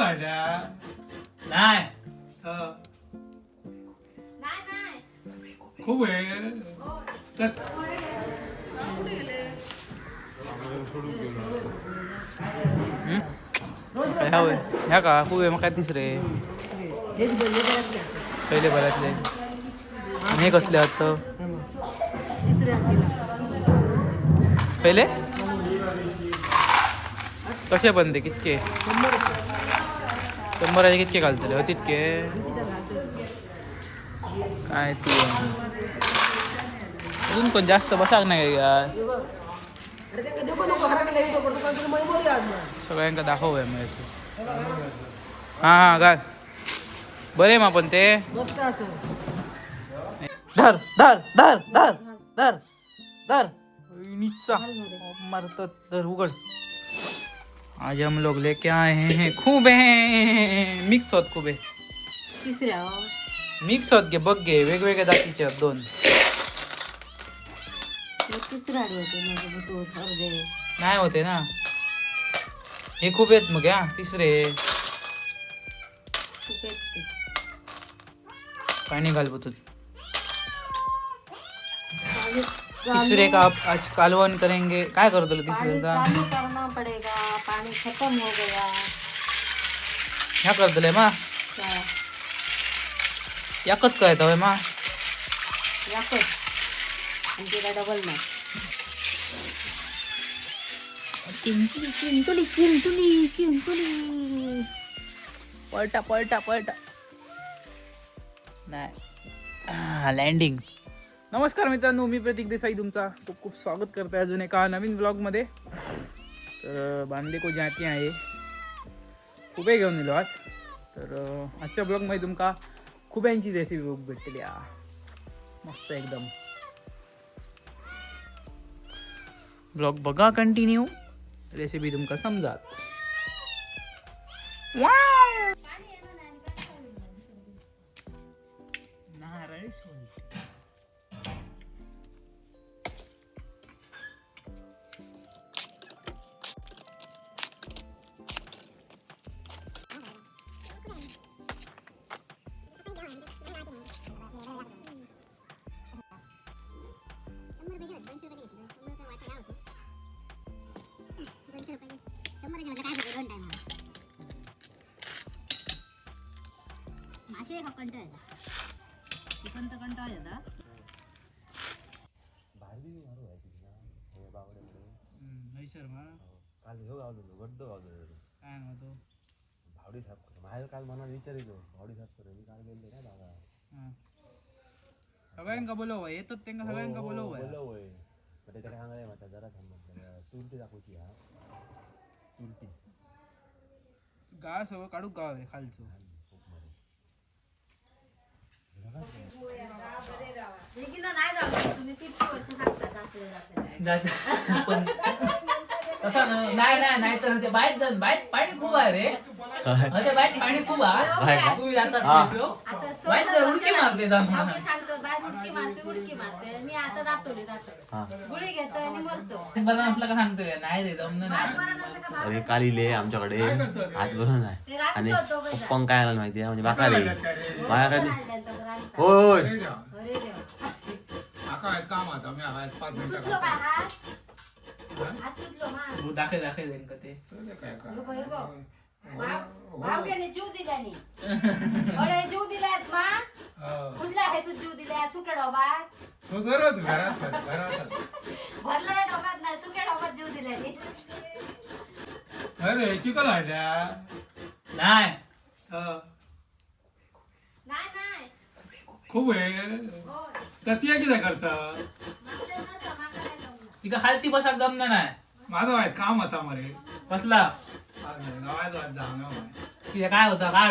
राहिल्या नाही हा. नाही नाही खूप आहे तर ह्या का खूप आहे मग काय तिसरे पहिले बऱ्यातले हे कसले आहात पहिले कसे पण ते कितके 100 कितके घालतले हो तितके काय तू अजून पण जास्त बसाक नाही यार सगळ्यांका दाखवूया मग हा घाल बरे मग पण ते धर धर धर धर धर धर नीचा मारत धर उघड आज हम लोग लेके आए हैं खूब है मिक्स होत खूब तिसऱ्या मिक्स होत गे बघ गे वेगवेगळ्या जातीचे आहेत दोन तिसरा होते म्हणजे तो अर्धे नाही होते ना हे खूप आहेत मग या तिसरे पाणी घाल बतू तिसरे का आज कालवन करेंगे काय करतो तिसरे का चालू करना पड़ेगा पानी खत्म हो गया ह्या करतले मा क्या याकच काय तवय मा याकच आणि तिला डबल ना चिंटुली चिंटुली चिंटुली चिंटुली पलटा पलटा पलटा नाही लँडिंग नमस्कार मित्रांनो मी प्रतीक देसाई तुमचा खूप खूप स्वागत करतो अजून एका नवीन ब्लॉगमध्ये तर बांधले को जाती आहे खुबे घेऊन दिलो आज तर आजच्या ब्लॉगमध्ये तुमका खुब्यांची रेसिपी बघ भेटली मस्त एकदम ब्लॉग बघा कंटिन्यू रेसिपी तुमका समजात मासे का कंटाळ चिकन तर कंटाळ येतात काल घेऊ गावलो गड्डो गावलो काय नव्हतो भावडी साफ करतो माझ्या काल मला विचारितो भावडी साफ करतो मी काल गेले ना दादा सगळ्यांका बोलव येतात त्यांना सगळ्यांका बोलव बोलव होय पण त्याच्या काय सांगाय माझा जरा थांबत तुरटी दाखवची हा तुरटी गाळ सगळं काढू गाव आहे खालचं तसा नाही तर ते बाहेर पाणी खूप आहे रे ते बाहेर पाणी खूप आहे तुम्ही जातात बाहेर जर उडकी मारते जाऊन उडकी मारते मी आता जातो गुळी घेतो आणि मरतो बरं नसलं का सांगतोय नाही रे जमणं नाही अरे काल इले आमच्याकडे हात बरं नाही आणि पप्पा काय आलं माहिती आहे म्हणजे बाका रे माझ्या काय होय होय काम आता मी 5 मिनिटं सुटलो काय हात हात सुटलो मा दाखव देईन का ते भावग्याने जीव दिल्यानी अरे जीव दिल्यात मा उजला आहे तू जीव दिल्या सुक्या डोबात तो जरच घरात भरलेल्या डोबात नाही सुक्या डोबात जीव दिल्यानी अरे चिकन राहिल्या नाही नाही नाही खूप आहे तर ती किती करता तिका खालती बसाक जमणं नाही माझं माहित काम होता मरे बसला गावात जाणं तिथे काय होता काय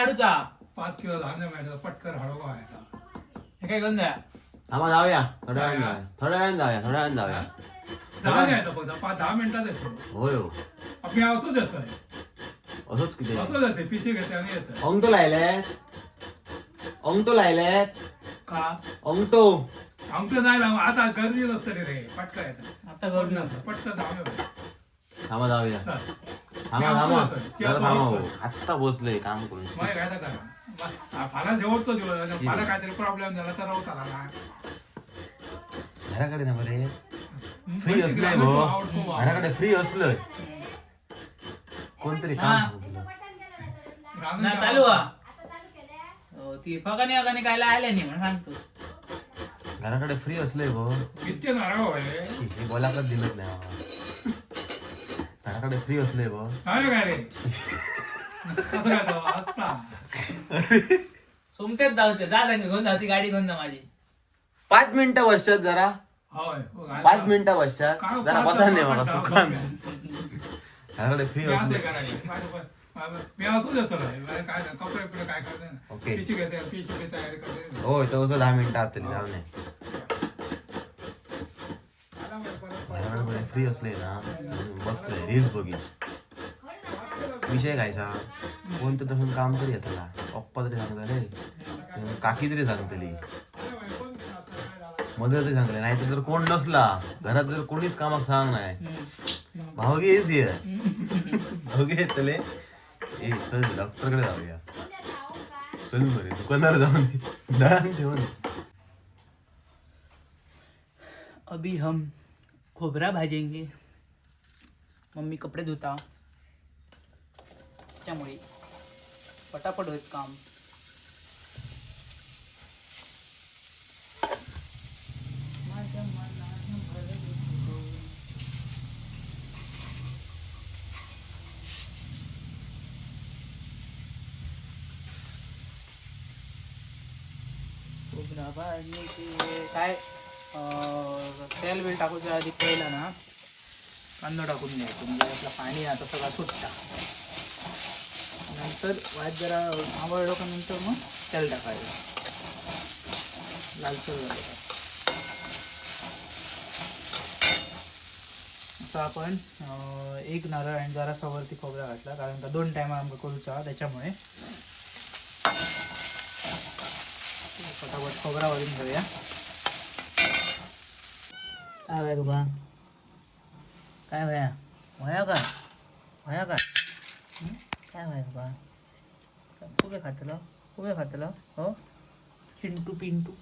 अडूचा 5 किलो धान्य मिळायचं पटकन हळू व्हायचा हे काय घेऊन द्या आम्हा जाऊया थोड्या वेळाने जाऊया जाऊन यायचं फक्त 5-10 मिनिटात येतो होय हो मी असंच येतोय असंच किती असंच येते पिशी घेते आणि येतोय अंगठो लायले का अंगठो आमचं नाही लाव आता गर्दी तरी रे पटकन येतं आता करून पटकन धावलं थांबा जाऊया थांबा जरा थांबा भाऊ. आत्ता बसलोय काम करून मग काय करा फाला शेवटचा दिवस मला काहीतरी प्रॉब्लेम झाला तर राहू आला ना घराकडे ना बरे फ्री असलंय भाऊ घराकडे फ्री असलं कोणतरी काम सांगू तुला. ना चालू हो ती फकाने अगाने काय आले नाही म्हणून सांगतो घराकडे फ्री असलंय भाऊ किती नाराव आहे हे बोलाकच दिलत नाही मला. घराकडे फ्री असलंय भाऊ काय काय रे कसं काय तो आत्ता सोमतेच जाऊ ते जा सांग घेऊन जाऊ ती गाडी घेऊन जा माझी 5 मिनिटं बसतात जरा होय 5 मिनिटं बसतात जरा बसा नाही मला सुखान घराकडे फ्री मी असलं असू देतो रे काय कपडे बिपडे काय करते ओके. पिची घेते पिची तयारी करते होय तसं 10 मिनिटं आतली जाऊ नये घराकडे फ्री असले ना बसले रील्स बघित विषय घ्यायचा कोणतं तसं काम तरी येतला पप्पा तरी सांगता रे काकी तरी सांगतली मदत तरी सांगले नाही तर जर कोण नसला घरात जर कोणीच कामाक सांग नाही भावगे येच ये भावगे येतले ए चल डॉक्टरकडे जाऊया चल बरे दुकानावर जाऊन दळण ठेवून अभी हम खोबरा भाजेंगे मम्मी कपडे धुता त्यामुळे पटापट होत काम खोबरा भाजणे काय तेल बिल टाकूच्या आधी पहिला ना कांदा टाकून घ्यायचं म्हणजे आपलं पाणी आता सगळा सुटता नंतर वाद जरा आवडलं का नंतर मग तेल टाकायचं लालसर झालं का असं आपण एक नारळ आणि जरासा वरती खोबरा घातला कारण का 2 टायमा आमका करूचा त्याच्यामुळे फटाफट खोबरा वाजून घेऊया काय व्हाय तुका काय व्हाया व्हाया काय व्हाया काय काय व्हाय तुका खूबे खातलं हो चिंटू पिंटू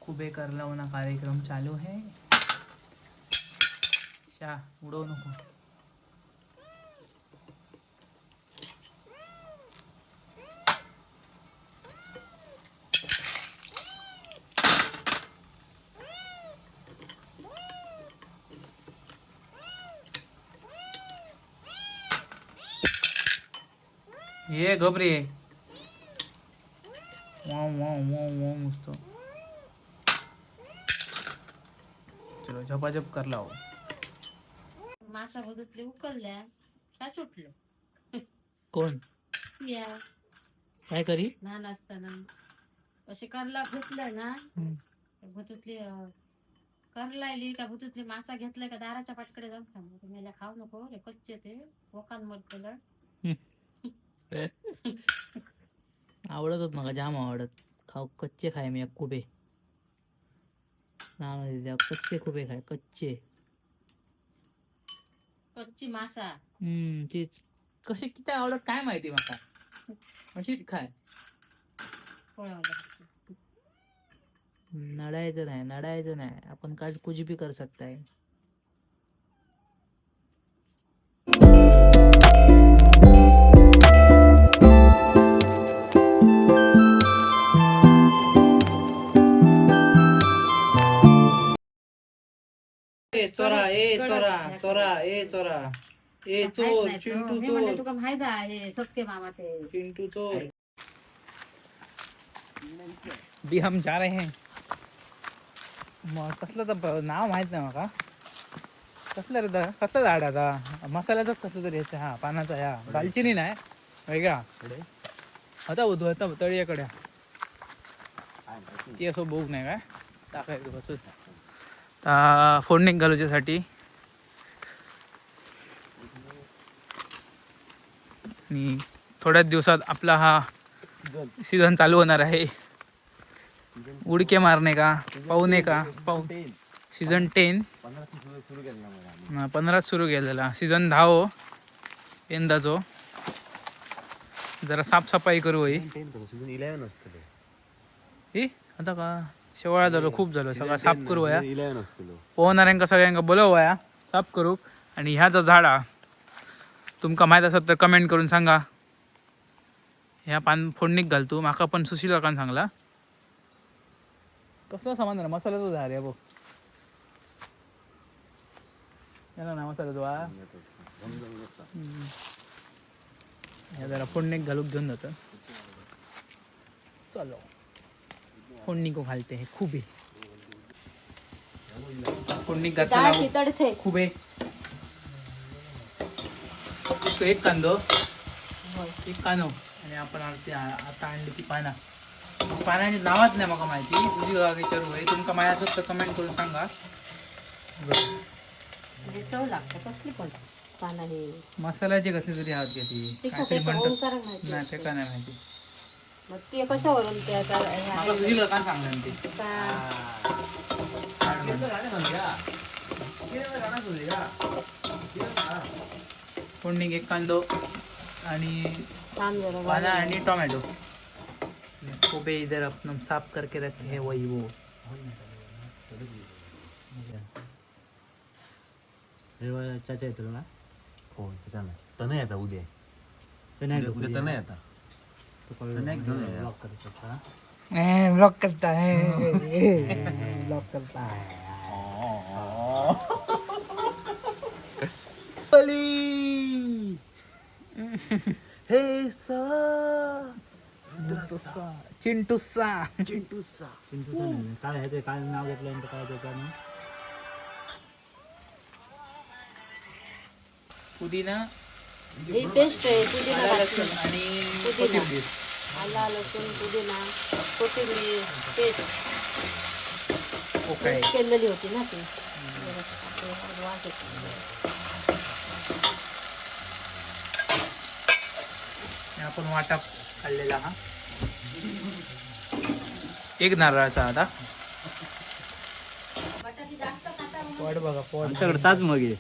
खूबे करलावना कार्यक्रम चालू है शा उडवू नको ये घबरे वाव वाव वाव वाव मस्त चलो झपाझप कर लाव मासा बघितले उकळल्या काय सुटलं कोण या काय करी लहान असताना असे करला घेतलं ना भुतुतली करलायली का भुतुतली मासा घेतलाय का दाराच्या पाटकडे जाऊन खाऊ तुम्ही खाऊ नको रे कच्चे ते वकान मरतलं आवडतच मला जाम आवडत खाऊ कच्चे खाय मी खुबे कच्चे खुबे खाय कच्चे कच्ची मासा तीच कशी किती आवडत काय माहिती माका अशीच खाय नडायचं नाही आपण काय कुछ भी कर सकता है चोरा ए चोरा चोरा ए चोरा ए चोर चिंटू चोर तुका माहित आहे सत्य मामा ते चिंटू चोर भी हम जा रहे हैं कसलं तर नाव माहित नाही माका कसलं रे कसलं झाड आता मसाल्याचं कसलं तरी याचं हा पानाचा ह्या दालचिनी नाही वेगळा होता होतो होता तळीकडे ती असं बघ नाही काय टाकायचं बसच फोडणी घालूच्यासाठी आणि थोड्याच दिवसात आपला हा सीझन चालू होणार आहे उडके मारणे का पाहुणे का सीझन 10 15 सुरू केलेला सीझन 10 हो यंदाचो. जरा साफसफाई करू होई सीझन 11 असतं ही आता का शेवाळा झालो खूप झालो सगळा साफ करू वया 11 असतं. पोहणाऱ्यांका सगळ्यांका बोलव वया साफ करू. आणि ह्या जो झाड हा तुमका माहीत असत तर कमेंट करून सांगा. ह्या पान फोडणीक घालतो माका पण सुशील काकान सांगला. कसला सामान झाला मसाल्याचं झाड आहे बघ याला ना मसाल्याचं वा या जरा फोडणीक घालूक घेऊन जातं. चलो फोडणी को घालते हे खूप फोडणी घातला तडथे खूप एक कांदो एक कानो आणि आपण आता आणली ती पाना पाण्याची नावाच नाही मला माहिती तुझी विचारू आहे तुमका माहिती असत तर कमेंट करून सांगा. चव लागतं कसली पण पाना हे मसाल्याची कसली तरी हात घेते काहीतरी म्हणतात नाही ते का नाही माहिती. मग ते कशावरून ते आता मला तुझी काय सांगलं ते फोडणी एक कांदो आणि पाना आणि टोमॅटो कोबे इधर अपन साफ करके रखे हैं वही वो चाचा येतो ना हो त्याचा नाही तर नाही आता उद्या उद्या तर नाही आता ब्लॉक करू शकता. ब्लॉक करता है ब्लॉक करता है हे चिंटूसा चिंटूसा नाही काय आहे ते काय नाव घेतलं काय त्याचं पुदिना ही पेस्ट आहे पुदिना आलं टाकली. लसूण आणि पुदिना. कोथिंबीर आला लसूण पुदिना कोथिंबीर पेस्ट ओके पेस्ट केलेली होती ना ती वास येतो. आपण वाटा खाल्लेला हा एक नारळाचा आता पॉट बघा पॉट आमच्याकडे ताज मग आहे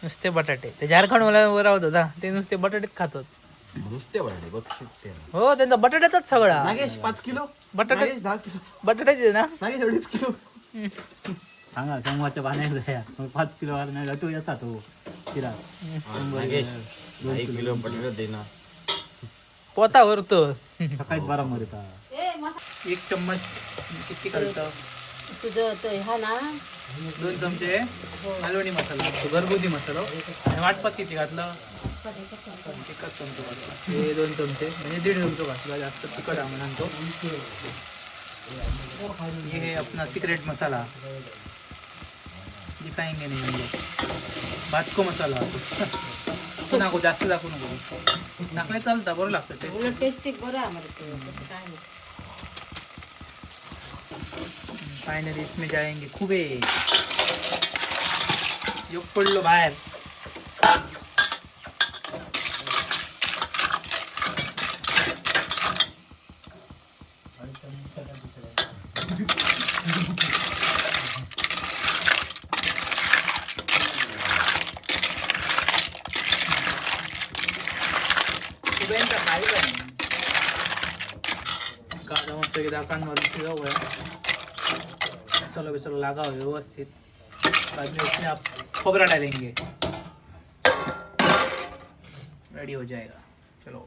नुसते बटाटे ते झारखंड मला राहत होता ते नुसते बटाटेच खातात. नुसते बटाटे बघ हो त्यांचा बटाट्याचाच सगळा नागेश 5 किलो बटाटे 10 किलो बटाट्याचे ना नागेश 2.5 किलो सांगा सोमवारच्या पाण्यात जाया 5 किलो वर नाही तो येतात तो किरा नागेश 1 किलो बटाटे देना पोता वरतो सकाळीच बारा मध्ये येतात. ए मसा एक चम्मच किती घालतं तुझं ते हा ना 2 चमचे मालवणी मसाला तो घरगुती मसाला आणि वाटपात किती घातलं तिखट चमचो घातला हे 2 चमचे म्हणजे 1.5 चमचो घातला जास्त तिखट आहे म्हणतो. हे अपना सिक्रेट मसाला दिखाएंगे नहीं हम लोग भात को मसाला तू नको जास्त दाखवू नको टाकले चालतं बरं लागतं ते उलट टेस्टी बरं आहे आम्हाला ते तसं काय नाही. फाइनली इसमें जाएंगे खूबे योग पडलो बाहेर खुबेंचा खायला कांदा मस्त की दाखवांवर शिजवूया मसाला बिसाला लगा हो व्यवस्थित बाद में उसमें आप खोबरा डालेंगे रेडी हो जाएगा. चलो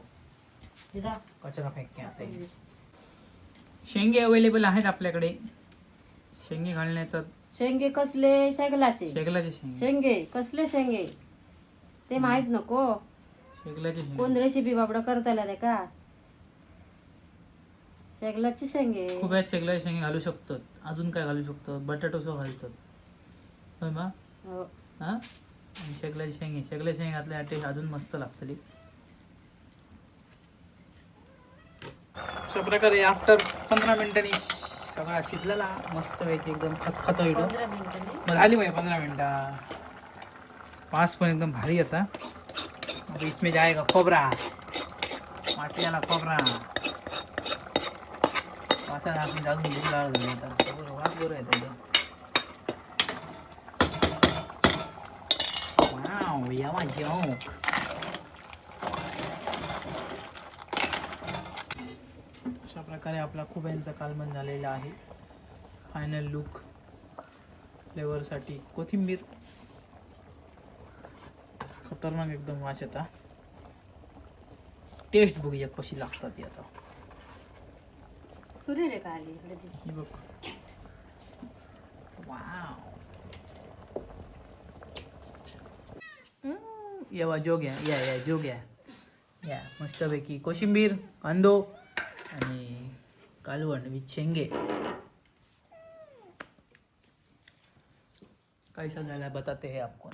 दिदा कचरा फेक के आते हैं. शेंगे अवेलेबल आहेत आपल्याकडे शेंगे घालण्याचा शेंगे कसले शेगलाचे शेगलाचे शेंगे शेंगे कसले शेंगे ते माहित नको शेगलाचे कोण शेंगे रेसिपी बाबडा करताला रे का शेगलाचे शेंगे खूप आहेत शेगलाचे शेंगे घालू शकतात. अजून काय घालू शकतात बटाटो सो घालतात होय मा हो. हा आणि शेगलाचे शेंगे घातल्या टेस्ट अजून मस्त लागतली. अशा प्रकारे आफ्टर 15 मिनिटांनी सगळा शिजलेला मस्त पैकी एकदम खतखत होईल. 15 मिनिटांनी झाली पाहिजे 15 मिनटा 5 पण एकदम भारी आता. अब इसमें जाएगा खोबरा माटी वाला खोबरा वासा आपण जाऊन भूक लागली आता वास बरं आहे त्याचं यावा जोक. अशा प्रकारे आपला खुब्यांचा कालवण झालेला आहे. फायनल लुक फ्लेवरसाठी कोथिंबीर खतरनाक एकदम वास येता. टेस्ट बघूया कशी लागतात ती आता. सुरे रे का आली इकडे ती. हे बघ. वाव. येवा जोग या जोग या मस्तपैकी कोशिंबीर कांदो आणि कालवण विथ शेंगे. कैसा झाला बताते हैं आपको.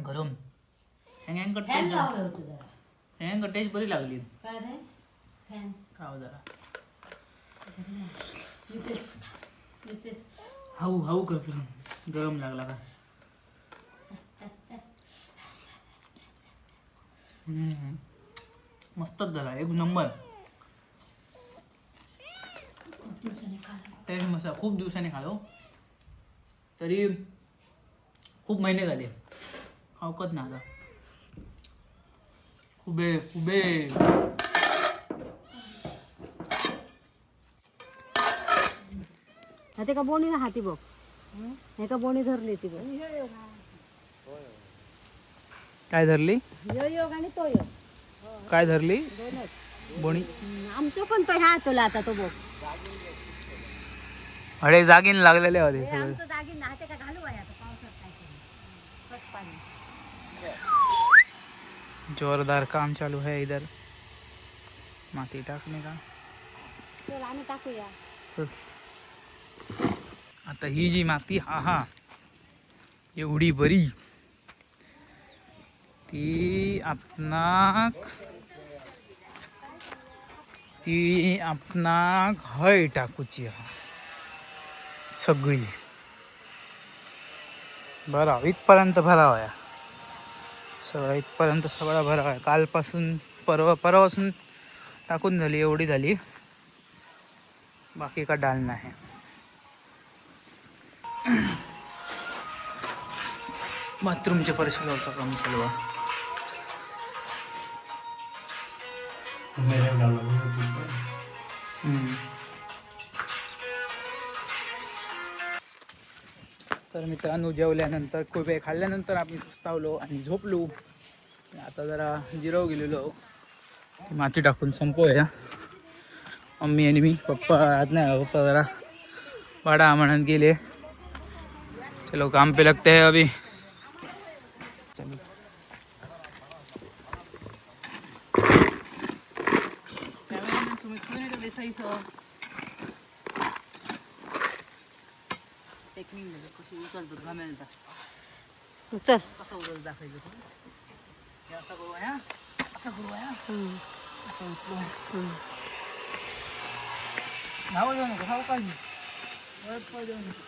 गरम शेंगांकट फॅन लावलं होतं जरा. शेंगांकट टेस्ट बरी लागली. काय रे फॅन खाऊ जरा. इथेच हाऊ हाऊ करतो. गरम लागला का. मस्तच झाला एक नंबर. टेस्ट मस्त. खूप दिवसांनी खालो तरी खूप महिने झाले खाऊकत ना आता. खुबे खुबे. ते का बोणी हाती बघ. हे का बोणी धरली ती बघ. काय धरली. यो योग आणि तो योग काय धरली दोनच. बोणी. आमचं पण तो ह्या तुला आता तो बघ. अडे जागीन लागलेले होते हे सगळे. आमचं जागी ना ते का घालू आहे आता पावसात काय करू. खत पाणी. जोरदार काम चालू है इधर. माती टाकणे का. चल आम्ही टाकूया. आता ही जी माती हा एवढी बरी ती आपणाक हय टाकूची हा सगळी. बरा इथपर्यंत भरावा या सगळं. इथपर्यंत सगळा भरावा आहे. कालपासून परवापासून टाकून झाली एवढी झाली. बाकी का डाल नाही. बाथरूमच्या परिसराचा काम चालू आहे. तर मित्रांनो जेवल्यानंतर खूप वेळ खाल्ल्यानंतर आम्ही सुस्तावलो आणि झोपलो. आता जरा जिरव गेलेलो. माती टाकून संपवूया. मम्मी आणि मी. पप्पा आज नाही. पप्पा जरा वाडा म्हणत गेले. चलो काम पे लगते हैं अभी. चलो चल कसं उगाच दाखवायचं. असं करूया असं करूया असं उचलून धावं जाऊ नको. धाव काढली परत जाऊ नको.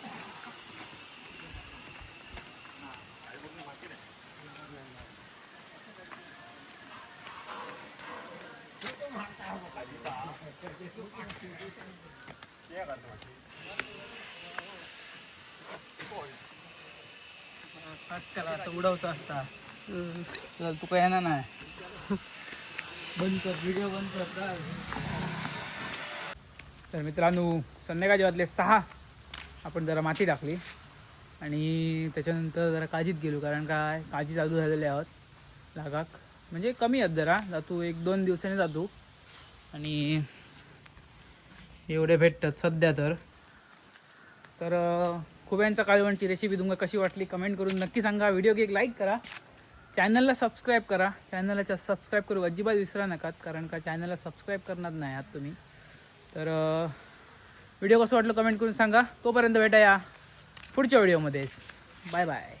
त्याला असं उडवचं असता. चल तू काय येणार नाही. बंद कर व्हिडिओ बंद कर. तर मित्रांनो संध्याकाळचे वाजले 6. आपण जरा माती टाकली आणि त्याच्यानंतर जरा काळजीत गेलो. कारण काय काळजी चालू झालेली आहोत लागाक. म्हणजे कमी आहेत जरा. जातो 1-2 दिवसांनी जातो. आणि एवढे भेटतात सध्या. तर खुब्यांचा कालवणची रेसिपी तुम्हाला कशी वाटली कमेंट करून नक्की सांगा. व्हिडिओ एक लाईक करा. चॅनलला सबस्क्राईब करा. चॅनलला सबस्क्राईब करू अजिबात विसरा नका. कारण का चॅनलला सबस्क्राईब करणार नाही आहात तुम्ही. तर व्हिडिओ कसं वाटलं कमेंट करून सांगा. तोपर्यंत भेटा या पुढच्या व्हिडिओमध्ये. Bye bye.